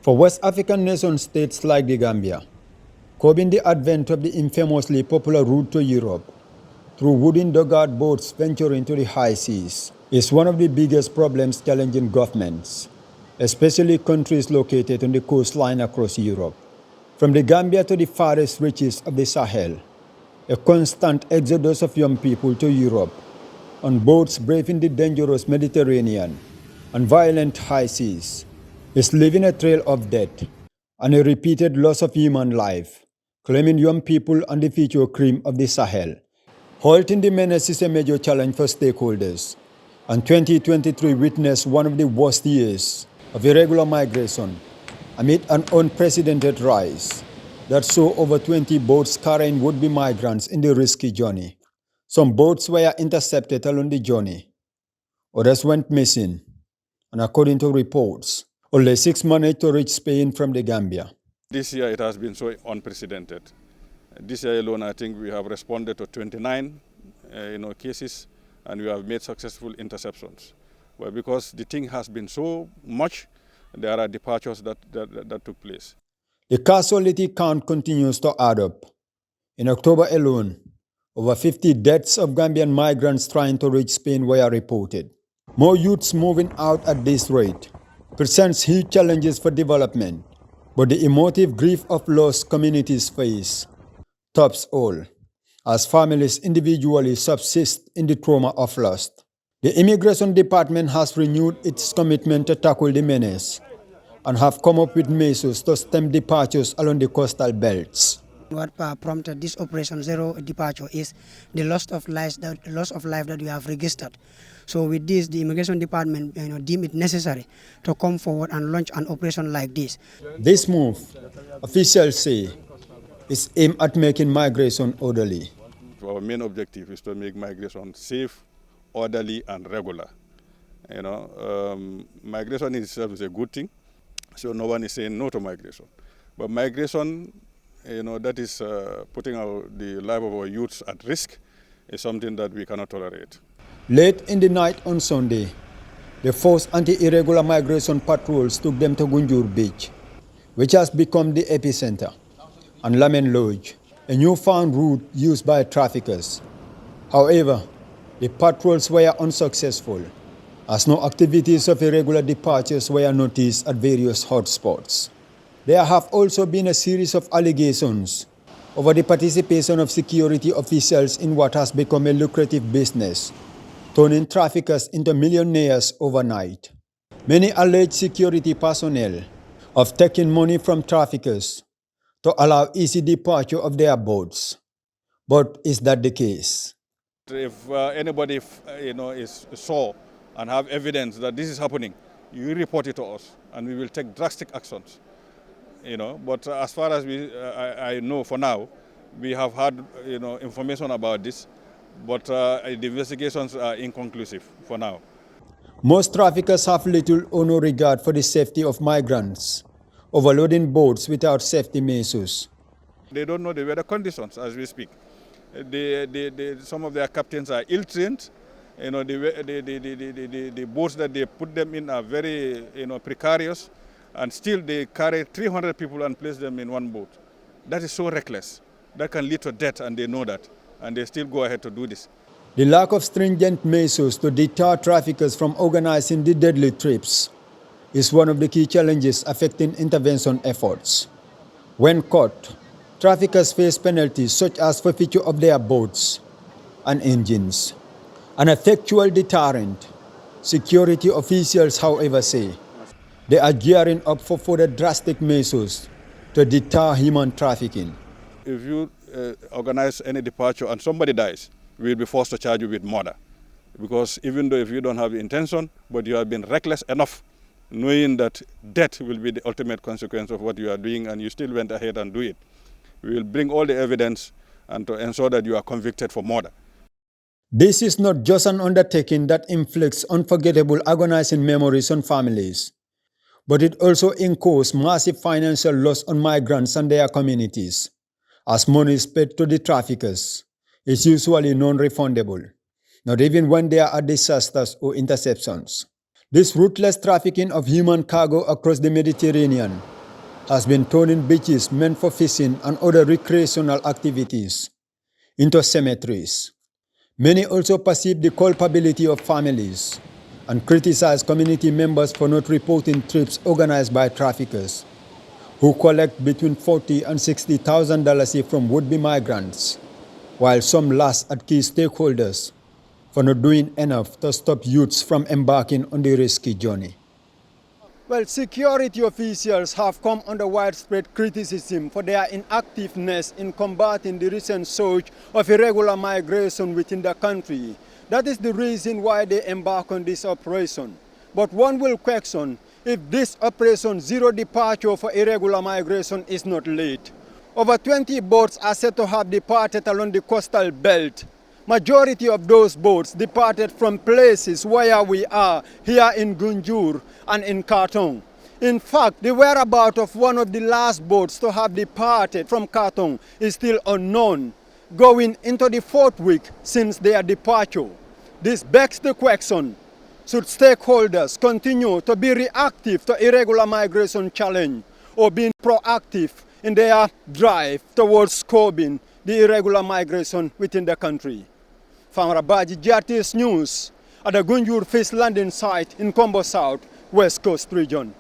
For West African nation states like the Gambia, curbing the advent of the infamously popular route to Europe through wooden dugout boats venturing to the high seas is one of the biggest problems challenging governments, especially countries located on the coastline across Europe. From the Gambia to the farthest reaches of the Sahel, a constant exodus of young people to Europe on boats braving the dangerous Mediterranean and violent high seas is leaving a trail of death and a repeated loss of human life, claiming young people and the future cream of the Sahel. Halting the menace is a major challenge for stakeholders, and 2023 witnessed one of the worst years of irregular migration amid an unprecedented rise that saw over 20 boats carrying would-be migrants in the risky journey. Some boats were intercepted along the journey. Others went missing, and according to reports, only 6 managed to reach Spain from the Gambia. This year it has been so unprecedented. This year alone, I think we have responded to 29 cases, and we have made successful interceptions. Well, because the thing has been so much, there are departures that took place. The casualty count continues to add up. In October alone, over 50 deaths of Gambian migrants trying to reach Spain were reported. More youths moving out at this rate presents huge challenges for development, but the emotive grief of lost communities face tops all, as families individually subsist in the trauma of loss. The Immigration Department has renewed its commitment to tackle the menace and have come up with measures to stem departures along the coastal belts. What prompted this Operation Zero departure is the loss of life that we have registered. So with this, the Immigration Department deem it necessary to come forward and launch an operation like this. This move, officials say, is aimed at making migration orderly. Our main objective is to make migration safe, orderly, and regular. Migration itself is a good thing, so no one is saying no to migration. But migration, that is putting the life of our youths at risk, is something that we cannot tolerate. Late in the night on Sunday, the first anti-irregular migration patrols took them to Gunjur Beach, which has become the epicenter, and Lamen Lodge, a newfound route used by traffickers. However, the patrols were unsuccessful, as no activities of irregular departures were noticed at various hotspots. There have also been a series of allegations over the participation of security officials in what has become a lucrative business, turning traffickers into millionaires overnight. Many alleged security personnel have taken money from traffickers to allow easy departure of their boats. But is that the case? If anybody saw and have evidence that this is happening, you report it to us, and we will take drastic actions. But as far as I know for now, we have had information about this, but the investigations are inconclusive for now. Most traffickers have little or no regard for the safety of migrants, overloading boats without safety measures. They don't know the weather conditions as we speak. Some of their captains are ill-trained. The boats that they put them in are very precarious, and still they carry 300 people and place them in one boat. That is so reckless. That can lead to death, and they know that, and they still go ahead to do this. The lack of stringent measures to deter traffickers from organizing the deadly trips is one of the key challenges affecting intervention efforts. When caught, traffickers face penalties such as forfeiture of their boats and engines. An effectual deterrent, security officials, however, say they are gearing up for further drastic measures to deter human trafficking. If you organize any departure and somebody dies, we will be forced to charge you with murder. Because even though if you don't have the intention, but you have been reckless enough, knowing that death will be the ultimate consequence of what you are doing, and you still went ahead and do it, we will bring all the evidence and to ensure that you are convicted for murder. This is not just an undertaking that inflicts unforgettable, agonizing memories on families, but it also incurs massive financial loss on migrants and their communities, as money paid to the traffickers is usually non-refundable, not even when there are disasters or interceptions. This ruthless trafficking of human cargo across the Mediterranean has been turning beaches meant for fishing and other recreational activities into cemeteries. Many also perceive the culpability of families and criticize community members for not reporting trips organized by traffickers, who collect between $40,000 and $60,000 from would-be migrants, while some lash at key stakeholders for not doing enough to stop youths from embarking on the risky journey. Well, security officials have come under widespread criticism for their inactiveness in combating the recent surge of irregular migration within the country. That is the reason why they embark on this operation. But one will question if this operation Zero Departure for Irregular Migration is not late. Over 20 boats are said to have departed along the coastal belt. Majority of those boats departed from places where we are, here in Gunjur and in Khartoum. In fact, the whereabouts of one of the last boats to have departed from Khartoum is still unknown, going into the 4th week since their departure. This begs the question, should stakeholders continue to be reactive to irregular migration challenge or being proactive in their drive towards curbing the irregular migration within the country? Famara Badjie, GRTS News, at the Gunjur Fish Landing Site in Combo South, West Coast Region.